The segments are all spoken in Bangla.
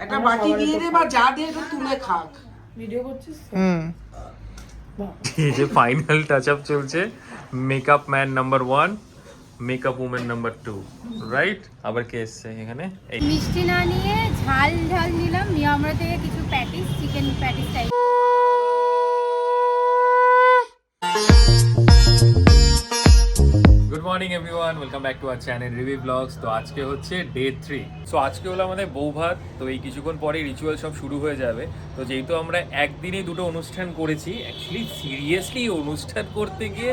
একটা বাটি দিয়ে দে বা যা দিয়ে একটু তুলে খাক। ভিডিও করছিস? এই যে ফাইনাল টাচ আপ চলছে, makeup man number 1, makeup women number 2, right? আবার কে এসছে এখানে? এই মিষ্টি না নিয়ে ঝাল ঝাল নিলাম নিয়মরা থেকে কিছু patties, chicken patties type. Good morning everyone, welcome back to our channel review vlogs. তো আজকে হচ্ছে ডে 3। সো আজকে হলো আমাদের বউ ভাত। তো এই কিছুক্ষণ পরে রিচুয়াল সব শুরু হয়ে যাবে। তো যেহেতু আমরা একদিনে দুটো অনুষ্ঠান করেছি, অ্যাকচুয়ালি সিরিয়াসলি অনুষ্ঠান করতে গিয়ে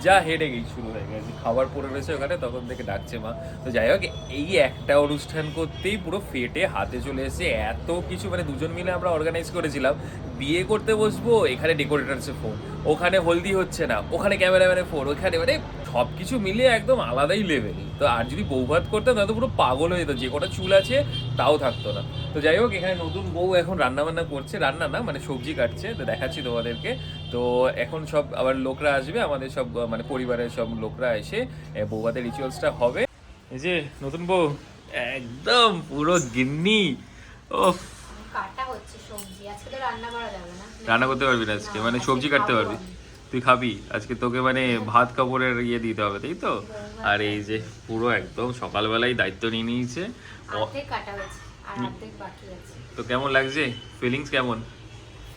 যা হেডে গেই শুরু হয়ে গেছে। খাবার পড়ে রয়েছে ওখানে, তখন থেকে ডাকছে মা। তো যাই হোক, এই একটা অনুষ্ঠান করতেই পুরো ফেটে হাতে চলে এসে এত কিছু, মানে দুজন মিলে আমরা অর্গানাইজ করেছিলাম। বিয়ে করতে বসবো, এখানে ডেকোরেটার্সের ফোন, ওখানে হলদি হচ্ছে না, ওখানে ক্যামেরাম্যানের ফোন, ওখানে মানে সব কিছু মিলিয়ে একদম আলাদাই লেভেল। তো আর যদি বউ ভাত করতাম তাহলে তো পুরো পাগল হয়ে যেত, যে কটা চুল আছে তাও থাকতো না। তো যাই হোক, এখানে নতুন বউ এখন রান্না বান্না করছে, রান্না না মানে সবজি কাটছে, তো দেখাচ্ছি তোমাদেরকে। তো এখন সব আবার লোকরা আসবে, আমাদের সব মানে পরিবারের সব লোকরা এসে বউ ভাতের রিচুয়ালসটা হবে। এই যে নতুন বউ, একদম পুরো গিন্নি। ও কাটা হচ্ছে সবজি, আজকে তো রান্না করা যাবে না। রান্না করতে পারবি না আজকে, মানে সবজি কাটতে পারবি? তুই খাবি আজকে? তোকে মানে ভাত কাপড়ের ইয়ে দিতে হবে, তাই তো? আর এই যে পুরো একদম সকালবেলাই দায়িত্ব নিয়ে নিয়েছে। অর্ধেক কাটা হয়েছে আর অর্ধেক বাকি আছে। তো কেমন লাগছে? ফিলিংস কেমন?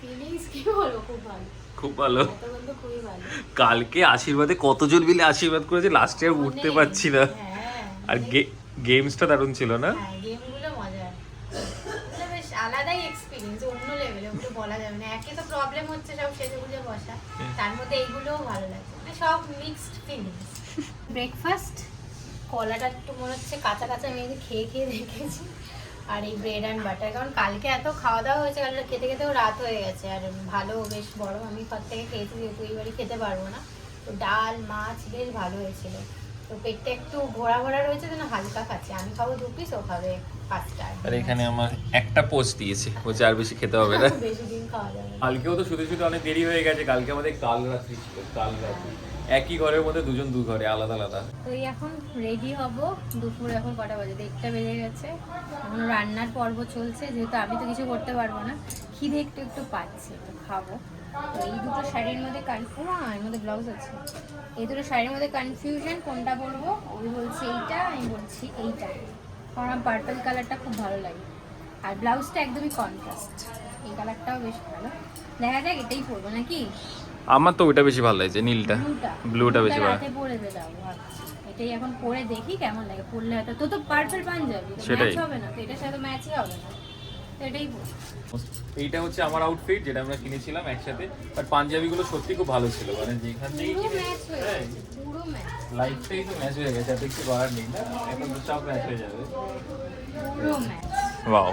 ফিলিংস কি বলবো, খুব ভালো, খুব ভালো। এতক্ষণ তো খুবই ভালো। কালকে আশীর্বাদে কতজন মিলে আশীর্বাদ করেছে, লাস্টে আর উঠতে পারছি না। হ্যাঁ, আর গেমসটা দারুণ ছিল না? হ্যাঁ গেমগুলো মজার, মানে বেশ আলাদাই এক্সপিরিয়েন্স, অন্য লেভেলে, ওগুলো বলা যাবে না। একে তো প্রবলেম হচ্ছে সব সেজে গুজে বসা, তার মধ্যে এইগুলোও ভালো লাগছে, মানে সব মিক্সড ফিলিংস। ব্রেকফাস্ট কলাটা একটু মনে হচ্ছে কাঁচা কাঁচা মেয়েকে খেয়ে খেয়ে রেখেছি, আর এই ব্রেড অ্যান্ড বাটার, কারণ কালকে এত খাওয়া দাওয়া হয়েছে, কালকে খেতে খেতেও রাত হয়ে গেছে। আর ভালো বেশ বড় আমি ঘর থেকে খেয়েছি, যেহেতু এই বাড়ি খেতে পারবো না। তো ডাল মাছ বেশ ভালো হয়েছিল। তো পেটটা একটু ভরা ভরা রয়েছে, যেন হালকা খাচ্ছে। আমি খাবো 2 পিস, ও খাবে 5টা। আর এখানে আমার একটা পোস্ট দিয়েছে, বলছে আর বেশি খেতে হবে না। বেশি দিন খাওয়া যাবে না। কালকেও তো শুধু শুধু অনেক দেরি হয়ে গেছে। কালকে আমাদের কাল রাত্রি ছিল, কাল রাত্রি একই ঘরের মধ্যে দুজন দু ঘরে, আলাদা আলাদা। তো এই এখন রেডি হব। দুপুর এখন কটা বাজে? 1টা বেজে গেছে। এখন রান্নার পর্ব চলছে, যেহেতু আমি তো কিছু করতে পারবো না। খিদে একটু একটু পাচ্ছে, তো খাবো। তো এই দুটো শাড়ির মধ্যে এর মধ্যে ব্লাউজ আছে। এই দুটো শাড়ির মধ্যে কনফিউশন, কোনটা পরবো। ওই বলছে এইটা, আমি বলছি এইটা, কারণ আমার পার্পল কালারটা খুব ভালো লাগে। আর ব্লাউজটা একদমই কন্ট্রাস্ট, এই কালারটাও বেশ ভালো। দেখা যাক, এটাই পরবো নাকি? আমার তো ওইটা বেশি ভালো লাগছে, নীলটা, ব্লুটা বেশি ভালো। রাতে পরে যাবো ভাবছি। এটাই এখন পরে দেখি কেমন লাগে। পরলে হয়তো তো পার্পল পাঞ্জাবি সেটাই ম্যাচ হবে না, তো এটার সাথে ম্যাচই হবে না, তো এটাই পরবো। এইটা হচ্ছে আমার আউটফিট, যেটা আমরা কিনেছিলাম একসাথে। বাট পাঞ্জাবিগুলো সত্যি খুব ভালো ছিল, মানে যেখান থেকে পুরো ম্যাচ হয়ে হ্যাঁ, গেছে, পুরো ম্যাচ, লাইফটাই তো ম্যাচ হয়ে গেছে, এত কিছু করার নেই না, এখন তো সব ম্যাচ হয়ে যাবে। পুরো ম্যাচ। ওয়াও,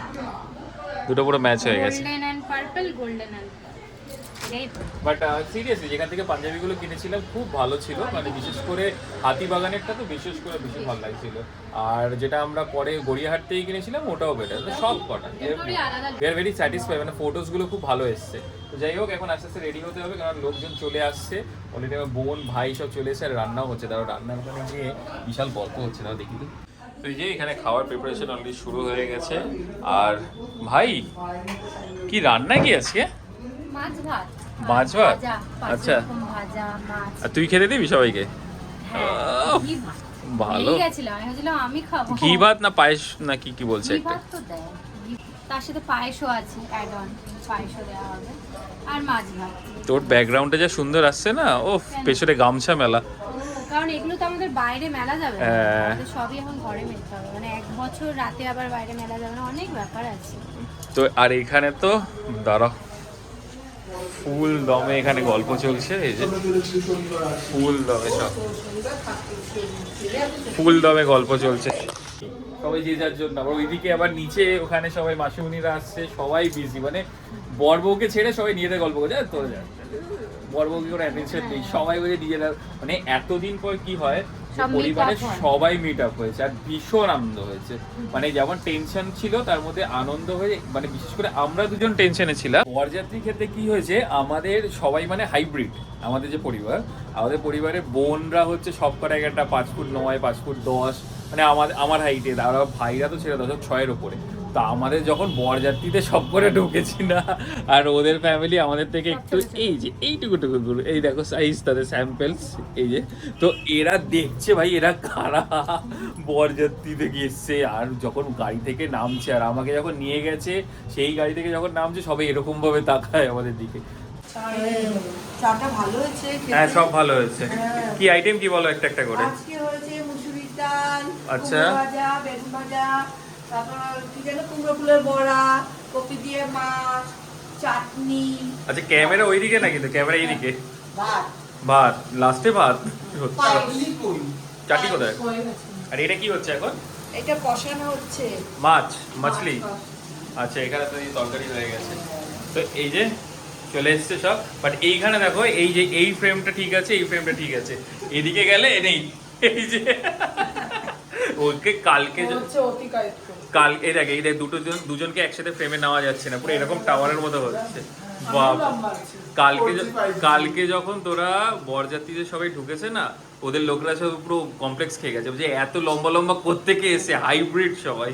দুটো পুরো ম্যাচ হয়ে গেছে। Golden and purple, golden and এটাই পরবো। বাট সিরিয়াসলি যেখান থেকে পাঞ্জাবিগুলো কিনেছিলাম খুব ভালো ছিল, মানে বিশেষ করে হাতিবাগানেরটা তো বিশেষ করে ভীষণ ভালো লাগছিল। আর যেটা আমরা পরে গড়িয়াহাট থেকে কিনেছিলাম ওটাও বেটার, সব কটা দুটোরই আলাদা। উই আর ভেরি স্যাটিসফাই, মানে ফটোসগুলো খুব ভালো এসছে। তো যাই হোক, এখন আস্তে আস্তে রেডি হতে হবে, কারণ লোকজন চলে আসছে অলরেডি। আমার বোন ভাই সব চলে এসে, আর রান্নাও হচ্ছে। তারপর রান্নার ওখানে গিয়ে বিশাল গল্প হচ্ছে, তাও দেখি তো। তো এই যে এখানে খাওয়ার প্রিপারেশন অলরেডি শুরু হয়ে গেছে। আর ভাই, কি রান্না কি আজকে? মাছ ভাত। মাছ ভাত? ভাজা, পাঁচ আচ্ছা। রকম ভাজা, মাছ। আর তুই খেতে দিবি সবাইকে? হ্যাঁ, ঘি ভাত। ভালো। ভুলেই গেছিলাম, আমি ভাবছিলাম আমি খাবো। ঘি ভাত না পায়েস না কি কি বলছে ঘি একটা? ভাত তো দেয়, তার সাথে পায়েসও আছে, অ্যাড অন পায়েসও দেওয়া হবে, আর মাছ ভাত। তোর ব্যাকগ্রাউন্ডে যা সুন্দর আসছে না, ও পেছনে গামছা মেলা। কারণ এগুলো তো আমাদের বাইরে মেলা যাবে না, হ্যাঁ। আমাদের সবই এখন ঘরে মেলতে হবে, মানে 1 বছর রাতে আবার বাইরে মেলা যাবে না, অনেক ব্যাপার আছে। তো আর এখানে তো দাঁড়া, ফুল দমে এখানে গল্প চলছে। এই যে ফুল দমে সব, ফুল দমে গল্প চলছে সবাই যে যার জন্য। আবার ওইদিকে আবার নিচে ওখানে সবাই মাসিমণিরা আসছে, সবাই বিজি, মানে বর বউকে ছেড়ে সবাই নিজেদের গল্প করছে। আর তোর বর বউকে কোনো অ্যাটেনশন নেই, সবাই বলে নিজেরা, মানে এতদিন পর কি হয় সব meet পরিবারের up হয়। সবাই মিট আপ হয়েছে, আর ভীষণ আনন্দ হয়েছে। মানে যেমন টেনশন ছিল তার মধ্যে আনন্দ হয়ে, মানে বিশেষ করে আমরা দুজন টেনশনে ছিলাম। বরযাত্রীর ক্ষেত্রে কি হয়েছে, আমাদের সবাই মানে হাইব্রিড। আমাদের যে পরিবার, আমাদের পরিবারের বোনরা হচ্ছে সব কটা একটা 5 ফুট 9, 5 ফুট 10, মানে আমার হাইটে। আর ভাইরা তো ছেড়ে 10, 6-এর ওপরে। তা আমাদের যখন বরযাত্রীতে সব করে ঢুকেছি না, আর ওদের ফ্যামিলি আমাদের থেকে একটু এই যে এইটুকু এই দেখো সাইজ তাদের স্যাম্পেলস এই যে, তো এরা দেখছে ভাই এরা কারা বরযাত্রী থেকে এসছে, আর যখন গাড়ি থেকে নামছে আর আমাকে যখন নিয়ে গেছে সেই গাড়ি থেকে যখন নামছে সবাই এরকম ভাবে তাকায় আমাদের দিকে। চাটা ভালো হয়েছে, হ্যাঁ সব ভালো হয়েছে। কি আইটেম কি বলো একটা একটা করে? আজকে হয়েছে মুসুরির ডাল, আচ্ছা, কুমড়ো ভাজা, বেগুন ভাজা, তারপর কি যেন কুমড়ো ফুলের বড়া, কপি দিয়ে মাছ, চাটনি। আচ্ছা ক্যামেরা ওইদিকে না, কিন্তু ক্যামেরা এইদিকে। ভাত, ভাত লাস্টে ভাত হচ্ছে। চাটনি কই? চাটনি কোথায়? আর এটা কি হচ্ছে এখন? এটা কষানো হচ্ছে মাছ মাছলি। আচ্ছা এখানে তো এই তরকারি হয়ে গেছে, তো এই যে চলে এসছে সব। বাট এইখানে দেখো এই যে এই ফ্রেমটা ঠিক আছে, এই ফ্রেমটা ঠিক আছে, এদিকে গেলে নেই। এই যে ওকে কালকে কালকে দেখ এই দেখ দুজনকে একসাথে ফ্রেমে নেওয়া যাচ্ছে না, পুরো এরকম টাওয়ারের মতো হচ্ছে। কালকে যখন তোরা বরযাত্রীদের সবাই ঢুকেছে না, ওদের লোকরা সব পুরো কমপ্লেক্স খেয়ে গেছে যে এত লম্বা লম্বা কোত্থেকে এসে, হাইব্রিড সবাই।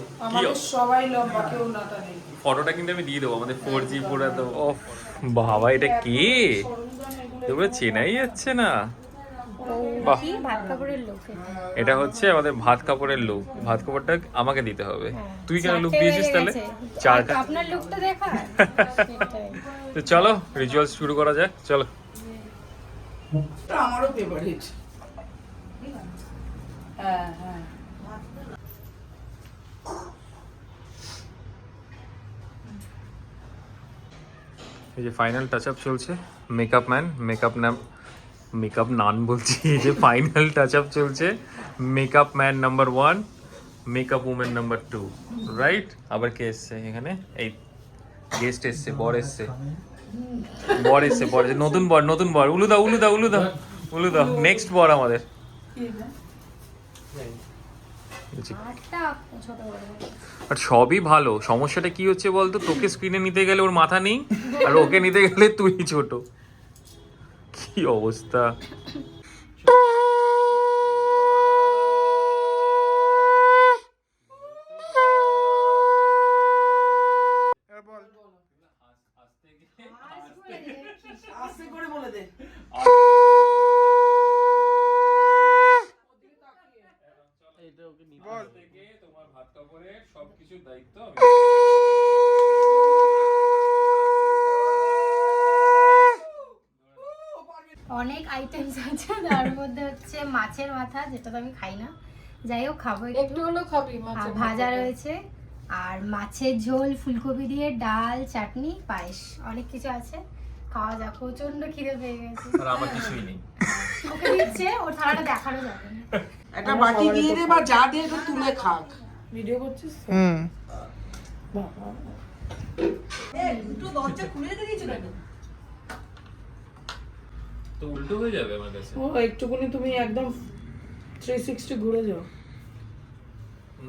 সবাই লম্বা, কেউ নাটা নেই। ফটোটা কিন্তু আমি দিয়ে দেবো আমাদের 4G পুরো। তো ও বাবা এটা কে, তোমরা চেনাই যাচ্ছে না। বাহ, এটা হচ্ছে আমাদের ভাত কাপড়ের লুক। ভাত কাপড়টা আমাকে দিতে হবে। তুই কেন লুক দিয়েছিস তাহলে? চারটা আপনার লুকটা দেখা। তো চলো রিচুয়ালস শুরু করা যাক, চলো। আমারও ফেভারিট। হ্যাঁ হ্যাঁ, এই যে ফাইনাল টাচ আপ চলছে, মেকআপ ম্যান, মেকআপ নান বলছি, এই যে ফাইনাল টাচ আপ চলছে। Makeup man number 1, makeup women number 2, right? আবার কে এসছে এখানে? এই গেস্ট এসছে, বর এসছে, নতুন বর। উলুদা নেক্সট বর আমাদের। আর সবই ভালো, সমস্যাটা কি হচ্ছে বলতো, তোকে স্ক্রিনে নিতে গেলে ওর মাথা নেই, আর ওকে নিতে গেলে তুই ছোট। কি অবস্থা। আস্তে করে বলে দে। তোমার ভাত কাপড়ের সবকিছুর দায়িত্ব আমি। অনেক আইটেমস আছে, তার মধ্যে হচ্ছে মাছের মাথা, যেটা তো আমি খাই না, যাই হোক খাবো একটু হলেও খাবি। ভাজা রয়েছে, আর মাছের ঝোল, ফুলকপি দিয়ে ডাল, চাটনি, পায়েস, অনেক কিছু আছে। খাওয়া যাক, প্রচন্ড খিদে পেয়ে গেছে। আর আমার কিছুই নেই। ওকে দিচ্ছে, ওর থালাটা দেখানো যাবে না। একটা বাটি দিয়ে দে বা যা দিয়ে একটু তুলে খাক। ভিডিও করছিস? বাবা, এই দুটো দরজা খুলে রেখে দিয়েছো কেন? তো উল্টো হয়ে যাবে আমার কাছে। ও একটুকুনি তুমি একদম 360 ঘুরে যাও।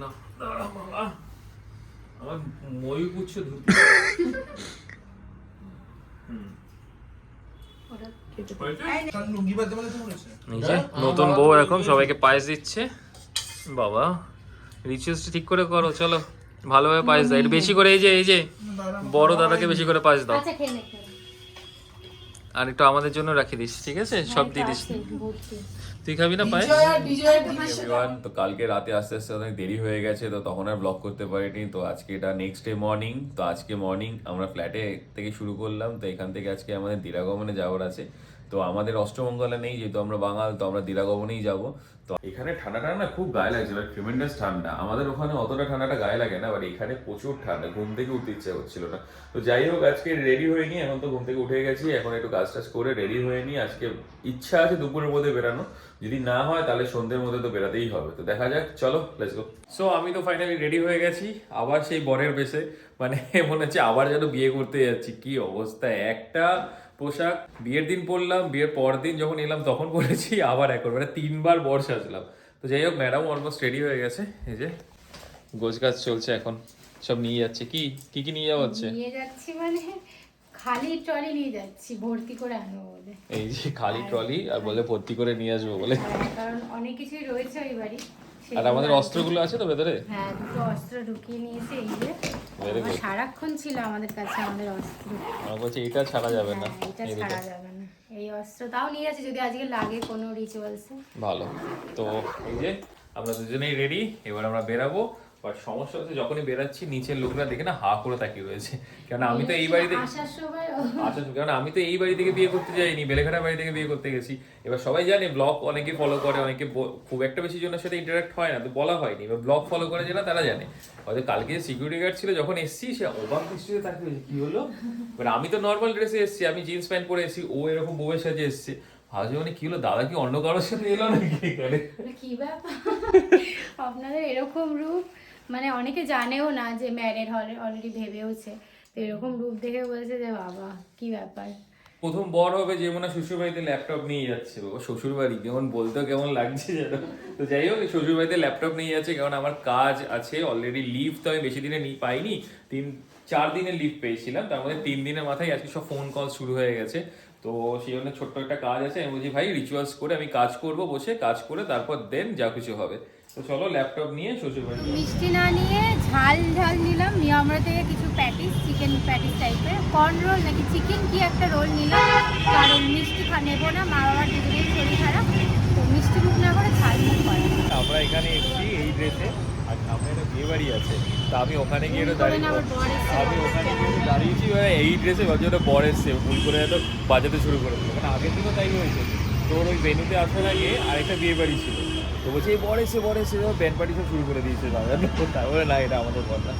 না বাবা, আমার ময়ূর পুচ্ছ ধুতে। নতুন বউ এখন সবাইকে পায়েস দিচ্ছে। বাবা রিচুয়ালস ঠিক করে করো, চলো ভালোভাবে পায়েস দাও, একটু বেশি করে। এই যে বড় দাদাকে বেশি করে পায়েস দাও, আর একটু আমাদের জন্য রাখি দিস, ঠিক আছে? সব দিয়ে দিস। তুই খাবি না পায়েস? তো কালকে রাতে আস্তে আস্তে অনেক দেরি হয়ে গেছে, তো তখন আর ব্লগ করতে পারিনি। তো আজকে এটা নেক্সট ডে মর্নিং। তো আজকে মর্নিং আমরা ফ্ল্যাটে থেকে শুরু করলাম। তো এখান থেকে আজকে আমাদের দিরাগমনে যাওয়ার আছে। তো আমাদের অষ্টমঙ্গলা নেই, যেহেতু আমরা বাঙাল, তো আমরা দিরাগমনেই যাব। তো এখানে ঠান্ডাটা না খুব গায়ে লাগছে, বাট ট্রিমেন্ডাস ঠান্ডা। আমাদের ওখানে অতটা ঠান্ডাটা গায়ে লাগে না, বাট এখানে প্রচুর ঠান্ডা, ঘুম থেকে উঠতে ইচ্ছে হচ্ছিল না। তো যাই হোক আজকে রেডি হয়ে নিই, এখন তো ঘুম থেকে উঠে গেছি, এখন একটু কাজ টাজ করে রেডি হয়ে নিই। আজকে ইচ্ছা আছে দুপুরের মধ্যে বেরানো, যদি না হয় তাহলে সন্ধ্যের মধ্যে তো বেরাতেই হবে। তো দেখা যাক, চলো লেটস গো। সো আমি তো ফাইনালি রেডি হয়ে গেছি, আবার সেই বরের বেশে, মানে মনে হচ্ছে আবার যেন বিয়ে করতে যাচ্ছি। কি অবস্থা, একটা পোশাক বিয়ের দিন পরলাম, বিয়ের পর দিন যখন এলাম তখন পরেছি, আবার একবার, মানে 3বার বর সাজলাম। তো যাই হোক ম্যাডাম অলমোস্ট রেডি হয়ে গেছে, এই যে গোছ গাছ চলছে এখন, সব নিয়ে যাচ্ছে। কি নিয়ে যাওয়া হচ্ছে? নিয়ে যাচ্ছি মানে খালি ট্রলি নিয়ে যাচ্ছি, ভর্তি করে আনবো বলে। এই যে খালি ট্রলি, আর বলে ভর্তি করে নিয়ে আসবো বলে, কারণ অনেক কিছুই রয়েছে ওই বাড়ি। আর আমাদের অস্ত্রগুলো আছে তো ভেতরে। হ্যাঁ, দুটো অস্ত্র ঢুকিয়ে নিয়েছে, এই যে ভেরি গুড। সারাক্ষণ ছিল আমাদের কাছে আমাদের অস্ত্র। আমার বলছে এটা ছাড়া যাবে না, হ্যাঁ, এটা এই দেখো। ছাড়া যাবে না। এই অস্ত্র তাও নিয়ে যাচ্ছি যদি আজকে লাগে কোনো রিচুয়ালসে। ভালো। তো এই যে আমরা দুজনেই রেডি, এবার আমরা বেরাবো। বাট সমস্যা হচ্ছে যখনই বেরাচ্ছি নিচের লোকরা দেখে না হা করে তাকিয়ে রয়েছে, কারণ আমি তো এই বাড়িতে আসার সময় কারণ আমি তো এই বাড়ি থেকে বিয়ে করতে যাইনি, বেলেঘাটা বাড়ি থেকে বিয়ে করতে গেছি। এবার সবাই জানে ব্লগ অনেকে ফলো করে, অনেকে খুব একটা বেশি জনের সাথে ইন্টারাক্ট হয় না, তো বলা হয়নি। এবার ব্লগ ফলো করে যারা তারা জানে। হয়তো কালকে সিকিউরিটি গার্ড ছিল, যখন এসছি সে অবাক দৃষ্টিতে তাকিয়ে রয়েছে, কি হলো। এবার আমি তো নর্মাল ড্রেসে এসছি, আমি জিন্স প্যান্ট পরে এসছি, ও এরকম বউয়ের সাথে এসছে। ভাবছি মানে কি হলো, দাদা কি অন্য কারোর সাথে এলো নাকি এখানে? কি ব্যাপার আপনাদের এরকম রূপ, মানে অনেকে জানেও না যে ম্যারেড হলে, অলরেডি ভেবেওছে, তো এরকম রূপ দেখে বলছে যে বাবা কি ব্যাপার। প্রথম বর হবে যে মনে শ্বশুর বাড়িতে ল্যাপটপ নিয়ে যাচ্ছে, বাবা শ্বশুর বাড়ি কেমন বলতেও কেমন লাগছে যেন। তো যাই হোক শ্বশুর বাড়িতে ল্যাপটপ নিয়ে যাচ্ছে, কারণ আমার কাজ আছে অলরেডি। লিভ তো আমি বেশি দিনে পাইনি, 4 দিনের লিভ পেয়েছিলাম, তার মধ্যে 3 দিনের মাথায় আজকে সব ফোন কল শুরু হয়ে গেছে। তো সেই জন্য ছোট্ট একটা কাজ আছে, আমি বলছি ভাই রিচুয়ালস করে আমি কাজ করব, বসে কাজ করে তারপর দেন যা কিছু হবে। তো চলো ল্যাপটপ নিয়ে শ্বশুর বাড়ি। মিষ্টি না নিয়ে ঝাল নিলাম আমরা থেকে কিছু প্যাটিস, চিকেন প্যাটিস টাইপের, কর্ন রোল নাকি চিকেন কি একটা রোল নিলাম, কারণ মিষ্টি নেবো না, মা বাবার দুজনের শরীর খারাপ, তো মিষ্টি মুখ না করে ঝাল মুখ করে। আমরা এখানে এসেছি এই ড্রেসে, আর সামনে একটা বিয়ে বাড়ি আছে, তা আমি ওখানে গিয়ে দাঁড়িয়ে দাঁড়িয়েছি এই ড্রেসে, ভাবছি ওটা বর এসছে, ভুল করে হয়তো বাজাতে শুরু করে দিল। মানে আগের দিনও তাই হয়েছে, তোর ওই ভেন্যুতে আসার আগে আরেকটা বিয়ে বাড়ি ছিল, তো বলছে এই বর এসে ব্যান্ড পার্টি সব শুরু করে দিয়েছে বাজানো, তারপরে না এটা আমাদের কথা।